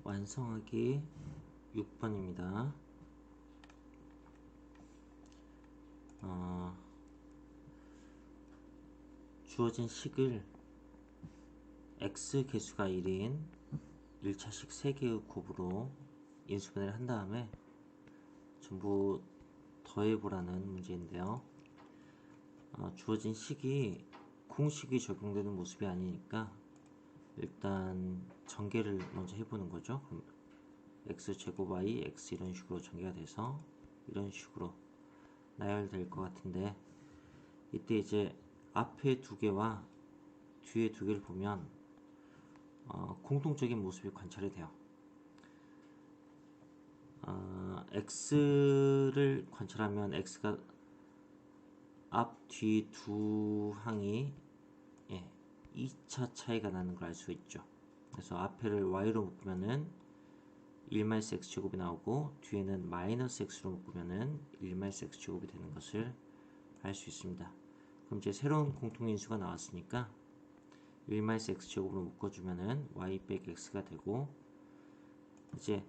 완성하기 6번입니다. 주어진 식을 x 개수가 1인 1차식 3개의 곱으로 인수분해를 한 다음에 전부 더해보라는 문제인데요. 주어진 식이 공식이 적용되는 모습이 아니니까 일단 전개를 먼저 해보는 거죠. 그럼 x제곱 y x 이런 식으로 전개가 돼서 이런 식으로 나열될 것 같은데, 이때 이제 앞에 두 개와 뒤에 두 개를 보면 공통적인 모습이 관찰이 돼요. x를 관찰하면 x가 앞, 뒤 두 항이 2차 차이가 나는 걸 알 수 있죠. 그래서 앞에를 y로 묶으면은 1-x제곱이 나오고 뒤에는 -x로 묶으면은 1-x제곱이 되는 것을 알 수 있습니다. 그럼 이제 새로운 공통인수가 나왔으니까 1-x제곱으로 묶어주면은 y 빼기 x가 되고, 이제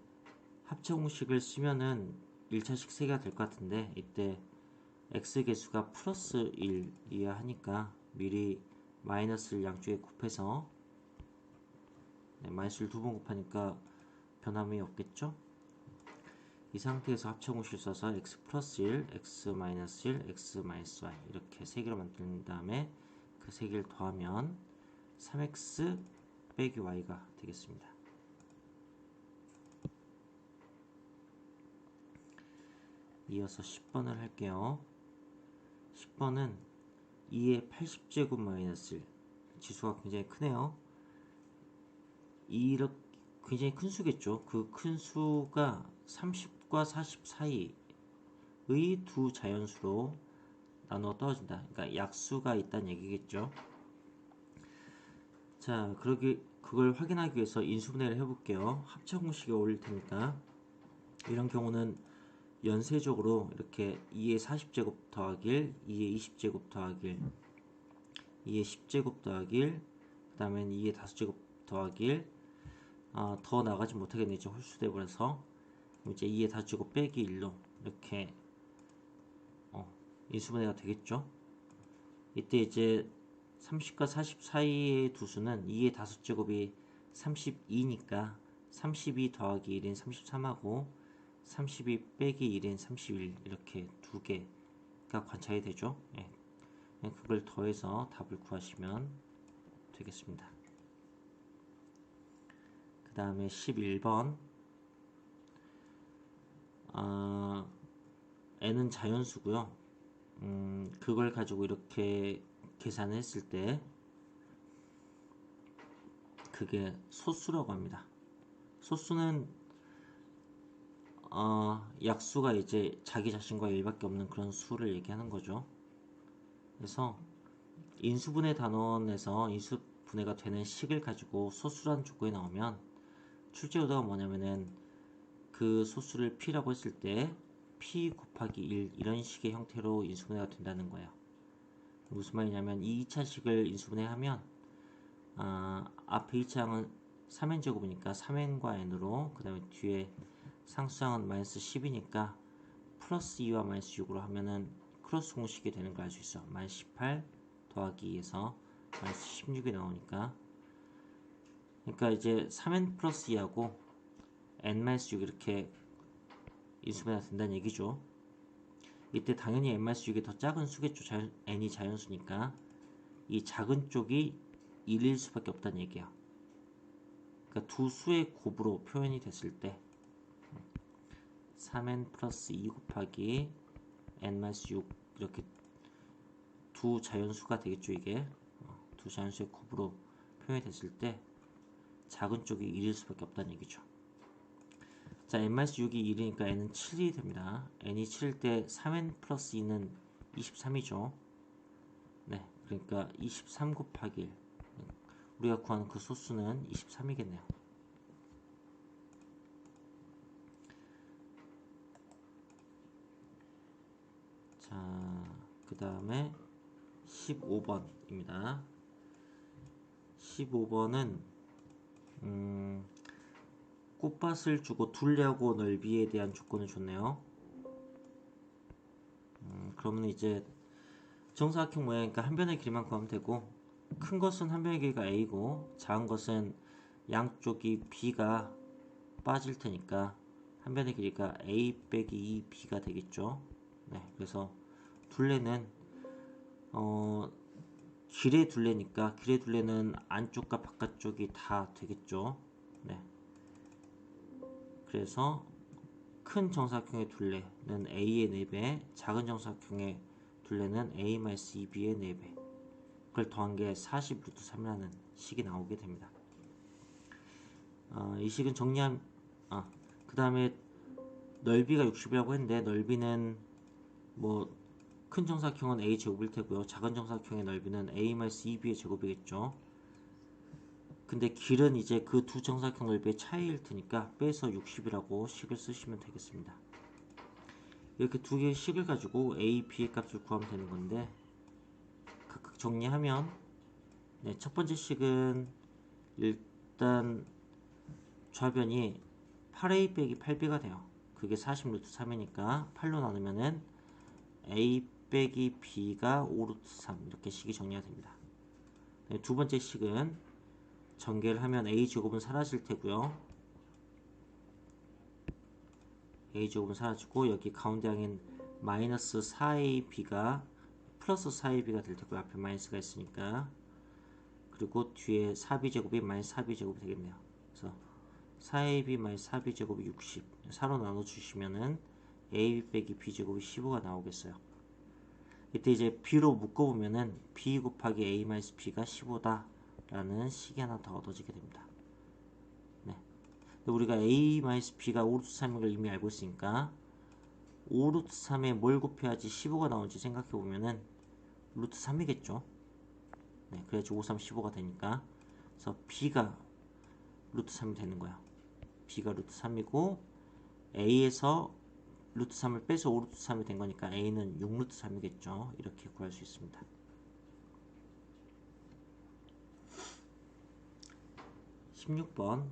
합체 공식을 쓰면은 1차식 3개가 될 것 같은데, 이때 x 개수가 플러스 1이어야 하니까 미리 마이너스를 양쪽에 곱해서 마이너스를 2번 곱하니까 변함이 없겠죠? 이 상태에서 합체 공식을 써서 x 플러스 1, x 마이너스 1, x 마이너스 y 이렇게 3개로 만든 다음에 그 3개를 더하면 3x 빼기 y가 되겠습니다. 이어서 10번을 할게요. 10번은 2의 80제곱 마이너스 1, 지수가 굉장히 크네요. 이렇게 굉장히 큰 수겠죠. 그 큰 수가 30과 40 사이의 두 자연수로 나누어 떨어진다. 그러니까 약수가 있다는 얘기겠죠. 자, 그걸 확인하기 위해서 인수분해를 해볼게요. 합체 공식에 올릴 테니까 이런 경우는 연쇄적으로 이렇게 2의 40제곱 더하기 1, 2의 20제곱 더하기 1, 2의 10제곱 더하기 1, 그 다음엔 2의 5제곱 더하기 1, 더 나가지 못하겠네. 이제 홀수돼 버려서 이제 2의 5제곱 빼기 1로 이렇게 인수분해가 되겠죠. 이때 이제 30과 40 사이의 두 수는 2의 5제곱이 32니까 32 더하기 1인 33하고 32 빼기 1인 31 이렇게 두 개가 관찰이 되죠. 그걸 더해서 답을 구하시면 되겠습니다. 그 다음에 11번, n은 자연수고요. 그걸 가지고 이렇게 계산을 했을 때 그게 소수라고 합니다. 소수는 약수가 이제 자기 자신과 1밖에 없는 그런 수를 얘기하는 거죠. 그래서 인수분해 단원에서 인수분해가 되는 식을 가지고 소수라는 조건이 나오면 출제 의도가 뭐냐면은 그 소수를 p라고 했을 때 p 곱하기 1 이런 식의 형태로 인수분해가 된다는 거예요. 무슨 말이냐면 이 2차식을 인수분해하면 앞에 2차항은 3n제곱이니까 3n과 n으로, 그 다음에 뒤에 상수항은 마이너스 10이니까 플러스 2와 마이너스 6으로 하면은 크로스 공식이 되는 걸 알 수 있어. 마이너스 18 더하기 2에서 마이너스 16이 나오니까, 그러니까 이제 3n 플러스 2하고 n 마이너스 6 이렇게 인수분해가 된다는 얘기죠. 이때 당연히 n 마이너스 6이 더 작은 수겠죠. n이 자연수니까 이 작은 쪽이 1일 수밖에 없다는 얘기야. 그러니까 두 수의 곱으로 표현이 됐을 때 3n 플러스 2 곱하기 n-6 이렇게 두 자연수가 되겠죠. 이게 두 자연수의 곱으로 표현이 됐을 때 작은 쪽이 1일 수밖에 없다는 얘기죠. 자, n-6이 1이니까 n은 7이 됩니다. n이 7일 때 3n 플러스 2는 23이죠. 네, 그러니까 23 곱하기 1, 우리가 구하는 그 소수는 23이겠네요. 자, 그 다음에 15번입니다. 15번은 꽃밭을 주고 둘레하고 넓이에 대한 조건을 줬네요. 그러면 이제 정사각형 모양이니까 한 변의 길이만 구하면 되고, 큰 것은 한 변의 길이가 a고 작은 것은 양쪽이 b가 빠질 테니까 한 변의 길이가 a 빼기 2b가 되겠죠. 네, 그래서 둘레는 길의 둘레니까 길의 둘레는 안쪽과 바깥쪽이 다 되겠죠. 네, 그래서 큰 정사각형의 둘레는 a의 4배, 작은 정사각형의 둘레는 a-2b의 4배. 그걸 더한 게 40 루트 3이라는 식이 나오게 됩니다. 이 식은 그 다음에 넓이가 60이라고 했는데, 넓이는 뭐 큰 정사각형은 a 제곱일 테고요, 작은 정사각형의 넓이는 a-2b의 제곱이겠죠. 근데 길은 이제 그 두 정사각형 넓이의 차이일 테니까 빼서 60이라고 식을 쓰시면 되겠습니다. 이렇게 두 개의 식을 가지고 a, b의 값을 구하면 되는 건데, 각각 정리하면, 네, 첫 번째 식은 일단 좌변이 8a 빼기 8b가 돼요. 그게 40 루트 3이니까 8로 나누면은 a 빼기 b가 5 루트 3, 이렇게 식이 정리가 됩니다. 네, 두 번째 식은 전개를 하면 a 제곱은 사라질 테고요. a 제곱은 사라지고 여기 가운데 항인 마이너스 4ab가 플러스 4ab가 될 테고요. 앞에 마이너스가 있으니까. 그리고 뒤에 4b 제곱이 마이너스 4b 제곱이 되겠네요. 그래서 4ab 마이너스 4b 제곱이 60. 4로 나눠주시면은 ab 빼기 b 제곱이 15가 나오겠어요. 이때 이제 b로 묶어보면은 b 곱하기 a 마이너스 b가 15다 라는 식이 하나 더 얻어지게 됩니다. 네. 우리가 a 마이너스 b가 5루트 3인 걸 이미 알고 있으니까 5루트 3에 뭘 곱해야지 15가 나오는지 생각해보면은 루트 3이겠죠. 네, 그래야지 5, 3, 15가 되니까. 그래서 b가 루트 3이 되는 거야. b가 루트 3이고 a에서 루트 3을 빼서 5루트 3이 된 거니까 a는 6루트 3이겠죠. 이렇게 구할 수 있습니다. 16번은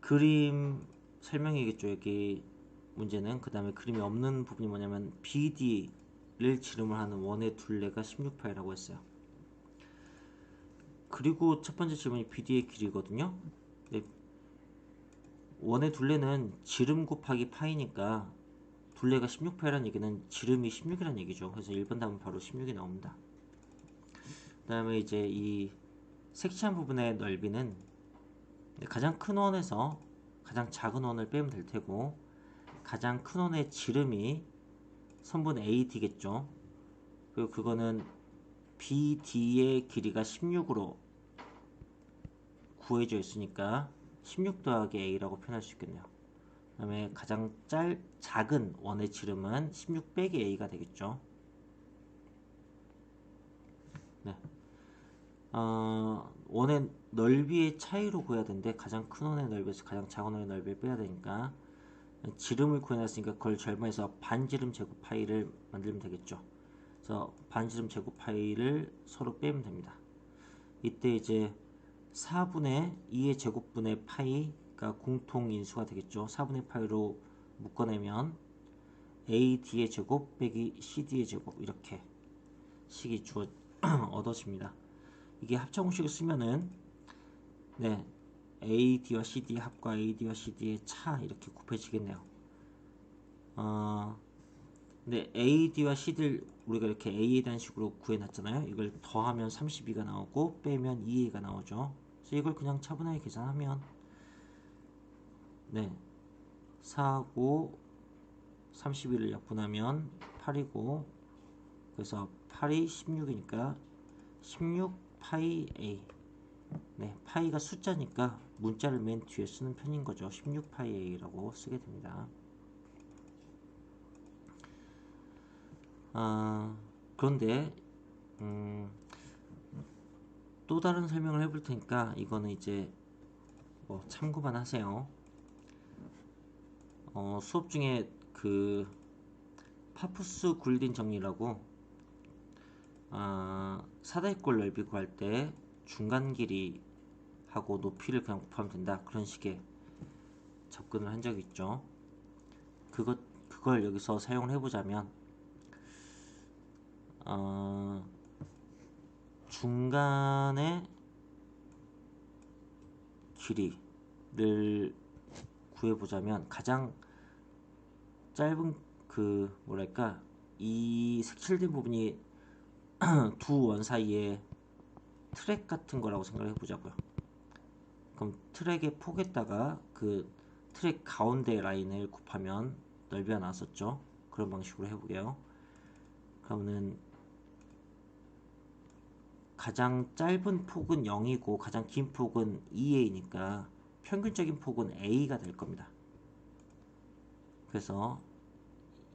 그림 설명이겠죠. 여기 문제는. 그 다음에 그림이 없는 부분이 뭐냐면 BD를 지름을 하는 원의 둘레가 16파이라고 했어요. 그리고 첫 번째 질문이 BD의 길이거든요. 네, 원의 둘레는 지름 곱하기 파이니까 둘레가 16파이라는 얘기는 지름이 16이라는 얘기죠. 그래서 1번 답은 바로 16이 나옵니다. 그 다음에 이제 이 색칠한 부분의 넓이는 가장 큰 원에서 가장 작은 원을 빼면 될 테고, 가장 큰 원의 지름이 선분 AD겠죠. 그리고 그거는 BD의 길이가 16으로 구해져 있으니까 16 더하기 A라고 표현할 수 있겠네요. 그 다음에 가장 작은 원의 지름은 16 빼기 A가 되겠죠. 네. 원의 넓이의 차이로 구해야 되는데 가장 큰 원의 넓이에서 가장 작은 원의 넓이를 빼야 되니까 지름을 구해놨으니까 그걸 절반해서 반지름 제곱 파이를 만들면 되겠죠. 그래서 반지름 제곱 파이를 서로 빼면 됩니다. 이때 이제 4분의 2의 제곱분의 파이가 공통 인수가 되겠죠. 4분의 파이로 묶어내면 AD의 제곱 빼기 CD의 제곱, 이렇게 식이 얻어집니다. 이게 합차공식을 쓰면은 네, AD와 CD의 합과 AD와 CD의 차, 이렇게 곱해지겠네요. 근데 AD와 CD를 우리가 이렇게 A에 대한 식으로 구해놨잖아요. 이걸 더하면 32가 나오고 빼면 2A가 나오죠. 그래서 이걸 그냥 차분하게 계산하면 네, 4하고 32를 약분하면 8이고, 그래서 8이 16이니까 16파이 A. 네, 파이가 숫자니까 문자를 맨 뒤에 쓰는 편인 거죠. 16파이 A라고 쓰게 됩니다. 그런데 또 다른 설명을 해볼 테니까 이거는 이제 뭐 참고만 하세요. 수업 중에 파푸스 굴린 정리라고 사다리꼴 넓이 구할 때 중간 길이하고 높이를 그냥 곱하면 된다. 그런 식의 접근을 한 적이 있죠. 그걸 여기서 사용을 해보자면 중간의 길이를 구해보자면 가장 짧은 뭐랄까 이 색칠된 부분이 두 원 사이에 트랙 같은 거라고 생각을 해보자고요. 그럼 트랙의 폭에다가 그 트랙 가운데 라인을 곱하면 넓이가 나왔었죠. 그런 방식으로 해보게요. 그러면은 가장 짧은 폭은 0이고 가장 긴 폭은 2a니까 평균적인 폭은 a가 될 겁니다. 그래서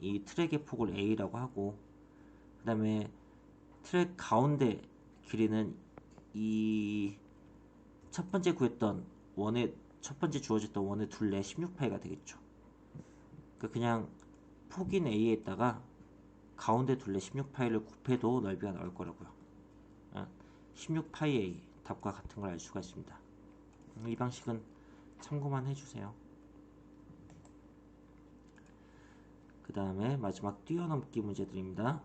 이 트랙의 폭을 a라고 하고, 그 다음에 트랙 가운데 길이는 이 첫 번째 구했던 첫 번째 주어졌던 원의 둘레 16파이가 되겠죠. 그러니까 그냥 폭인 a에다가 가운데 둘레 16파이를 곱해도 넓이가 나올 거라고요. 16파이 a 답과 같은 걸 알 수가 있습니다. 이 방식은 참고만 해주세요. 그 다음에 마지막 뛰어넘기 문제들입니다.